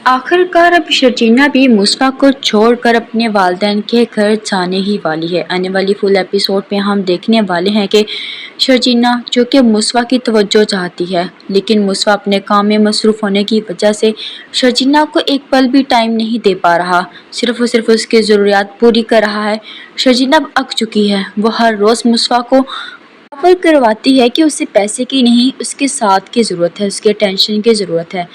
आखिरकार अब शर्जीना भी मुस्वा को छोड़कर अपने वालिदैन के घर जाने ही वाली है। आने वाली फुल एपिसोड में हम देखने वाले हैं कि शर्जीना जो कि मुस्वा की तवज्जो चाहती है, लेकिन मुस्वा अपने काम में मसरूफ़ होने की वजह से शर्जीना को एक पल भी टाइम नहीं दे पा रहा, सिर्फ और सिर्फ उसकी ज़रूरियात पूरी कर रहा है। शर्जीना अब अक चुकी है। वो हर रोज़ मुस्वा को पागल करवाती है कि उसे पैसे की नहीं, उसके साथ की ज़रूरत है, उसके टेंशन की ज़रूरत है।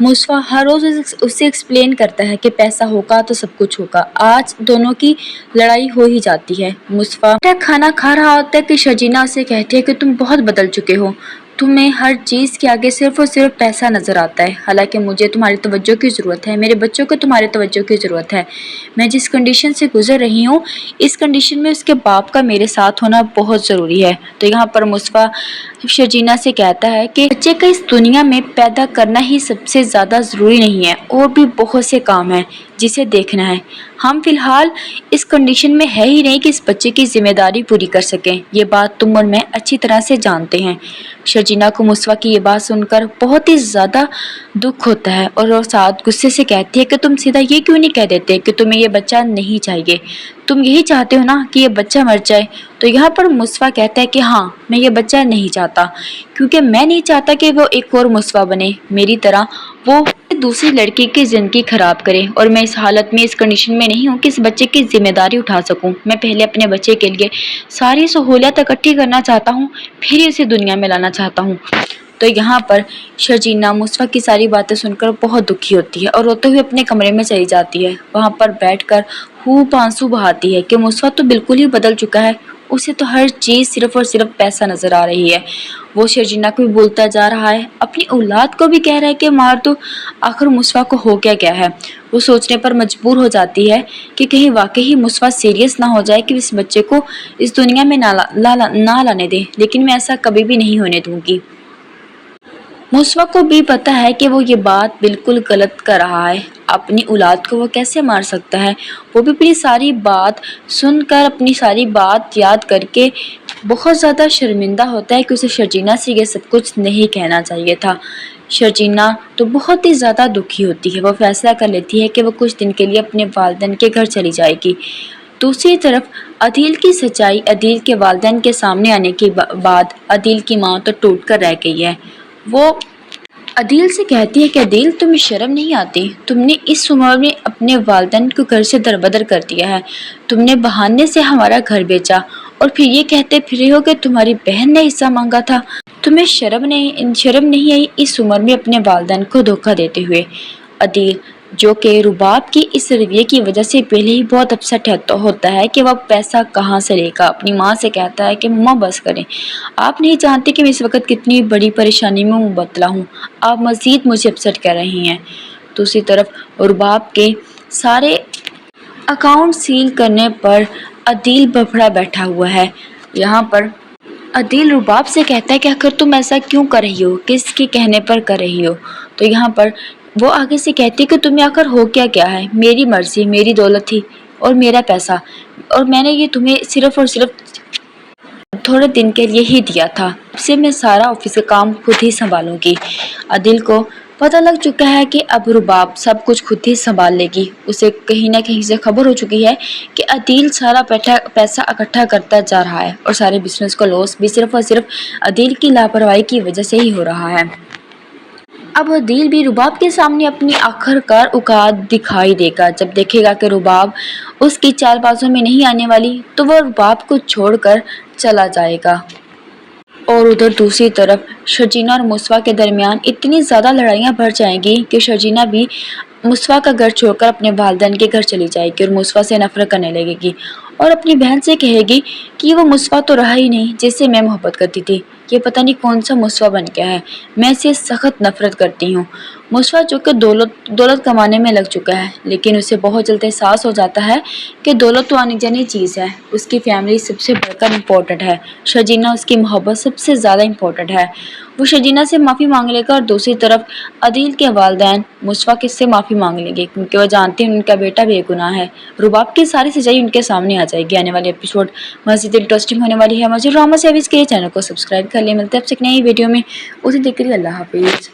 मुस्वा हर रोज़ उसे एक्सप्लेन करता है कि पैसा होगा तो सब कुछ होगा। आज दोनों की लड़ाई हो ही जाती है। मुस्वा खाना खा रहा होता है कि शर्जीना उसे कहती है कि तुम बहुत बदल चुके हो, तुम्हें हर चीज़ के आगे सिर्फ और सिर्फ पैसा नज़र आता है। हालांकि मुझे तुम्हारी तवज्जो की ज़रूरत है, मेरे बच्चों को तुम्हारी तवज्जो की ज़रूरत है। मैं जिस कंडीशन से गुजर रही हूँ, इस कंडीशन में उसके बाप का मेरे साथ होना बहुत ज़रूरी है। तो यहाँ पर मुस्वा शर्जीना से कहता है कि बच्चे का इस दुनिया में पैदा करना ही सबसे ज़्यादा ज़रूरी नहीं है, और भी बहुत से काम हैं जिसे देखना है। हम फिलहाल इस कंडीशन में है ही नहीं कि इस बच्चे की जिम्मेदारी पूरी कर सकें। ये बात तुम और मैं अच्छी तरह से जानते हैं। शर्जीना को मुस्वा की ये बात सुनकर बहुत ही ज़्यादा दुख होता है और वो साथ गुस्से से कहती है कि तुम सीधा ये क्यों नहीं कह देते कि तुम्हें ये बच्चा नहीं चाहिए, तुम यही चाहते हो ना कि ये बच्चा मर जाए। तो यहाँ पर मुस्वा कहता है कि हाँ, मैं ये बच्चा नहीं चाहता, क्योंकि मैं नहीं चाहता कि वो एक और मुस्वा बने मेरी तरह, वो दूसरी लड़की की ज़िंदगी ख़राब करे। और मैं इस हालत में, इस कंडीशन में नहीं हूँ कि इस बच्चे की जिम्मेदारी उठा सकूँ। मैं पहले अपने बच्चे के लिए सारी सहूलियत इकट्ठी करना चाहता हूँ, फिर ही उसे दुनिया में लाना चाहता हूँ। तो यहाँ पर शर्जीना मुस्वा की सारी बातें सुनकर बहुत दुखी होती है और रोते हुए अपने कमरे में चली जाती है। वहाँ पर बैठकर खूब आंसू बहाती है कि मुस्वा तो बिल्कुल ही बदल चुका है, उसे तो हर चीज़ सिर्फ और सिर्फ पैसा नज़र आ रही है। वो शर्जीना को भी बोलता जा रहा है, अपनी औलाद को भी कह रहा है कि मार दो। आखिर मुस्वा को हो क्या है। वो सोचने पर मजबूर हो जाती है कि कहीं वाकई ही मुस्वा सीरियस ना हो जाए कि इस बच्चे को इस दुनिया में ना लाने दे, लेकिन मैं ऐसा कभी भी नहीं होने दूंगी। मुस्वा को भी पता है कि वो ये बात बिल्कुल गलत कर रहा है। अपनी औलाद को वो कैसे मार सकता है। वो भी अपनी सारी बात सुनकर, अपनी सारी बात याद करके बहुत ज़्यादा शर्मिंदा होता है कि उसे शर्जीना से ये सब कुछ नहीं कहना चाहिए था। शर्जीना तो बहुत ही ज़्यादा दुखी होती है। वो फैसला कर लेती है कि वो कुछ दिन के लिए अपने वालिदैन के घर चली जाएगी। दूसरी तरफ अदील की सच्चाई अदील के वालिदैन के सामने आने के बाद अदील की माँ तो टूट कर रह गई है। वो अदील से कहती है कि अदील, तुम्हें शर्म नहीं आती? तुमने इस उम्र में अपने वालिदैन को घर से दरबदर कर दिया है। तुमने बहाने से हमारा घर बेचा और फिर ये कहते फिर हो कि तुम्हारी बहन ने हिस्सा मांगा था। तुम्हें शर्म नहीं आई इस उम्र में अपने वालिदैन को धोखा देते हुए। अदील जो कि रुबाब की इस रवैये की वजह से पहले ही बहुत अपसेट होता है कि वह पैसा कहाँ से लेगा। अपनी माँ से कहता है कि मम्मा बस करें, आप नहीं जानते कि मैं इस वक्त कितनी बड़ी परेशानी में मुबतला हूँ, आप मज़ीद मुझे अपसेट कर रही हैं। दूसरी तरफ रुबाब के सारे अकाउंट सील करने पर अदील बफड़ा बैठा हुआ है। यहाँ पर अदील रुबाब से कहता है कि आखिर तुम ऐसा क्यों कर रही हो, किसके कहने पर कर रही हो। तो यहाँ पर वो आगे से कहती है कि तुम्हें आखिर हो क्या है, मेरी मर्जी, मेरी दौलत थी और मेरा पैसा, और मैंने ये तुम्हें सिर्फ और सिर्फ थोड़े दिन के लिए ही दिया था। अब से मैं सारा ऑफिस का काम खुद ही संभालूंगी। अदील को पता लग चुका है कि अब रुबाब सब कुछ खुद ही संभाल लेगी। उसे कहीं ना कहीं से खबर हो चुकी है कि अदील सारा पैसा इकट्ठा करता जा रहा है और सारे बिजनेस का लॉस भी सिर्फ और सिर्फ अदील की लापरवाही की वजह से ही हो रहा है। अब अदील भी रुबाब के सामने अपनी आखिरकार औकात दिखाई देगा। जब देखेगा कि रुबाब उसकी चालबाजों में नहीं आने वाली, तो वह रुबाब को छोड़कर चला जाएगा। और उधर दूसरी तरफ शर्जीना और मुस्वा के दरमियान इतनी ज़्यादा लड़ाइयाँ बढ़ जाएंगी कि शर्जीना भी मुस्वा का घर छोड़कर अपने वालिदैन के घर चली जाएगी और मुस्वा से नफरत करने लगेगी और अपनी बहन से कहेगी कि वो मुस्वा तो रहा ही नहीं जिससे मैं मोहब्बत करती थी। ये पता नहीं कौन सा मुस्वा बन गया है, मैं इससे सख्त नफरत करती हूँ। मुस्वा जो कि दौलत कमाने में लग चुका है, लेकिन उसे बहुत जल्द एहसास हो जाता है कि दौलत तो आनी जानी चीज़ है, उसकी फैमिली सबसे बढ़कर इम्पोर्टेंट है, शर्जीना उसकी मोहब्बत सबसे ज़्यादा इम्पोर्टेंट है। वो शर्जीना से माफ़ी मांग लेगा और दूसरी तरफ अदील के वालिदैन मुस्वा से माफ़ी मांग लेंगे, क्योंकि वो जानते हैं उनका बेटा बेगुनाह है। रुबाब की सारी सच्चाई उनके सामने आ जाएगी। आने वाले एपिसोड मज़ीद इंटरेस्टिंग होने वाली है। मज़ीद ड्रामा सर्विस के चैनल को सब्सक्राइब कर ले। मिलते हैं आपसे एक नई वीडियो में, उसे देख कर अल्लाह हाफिज़।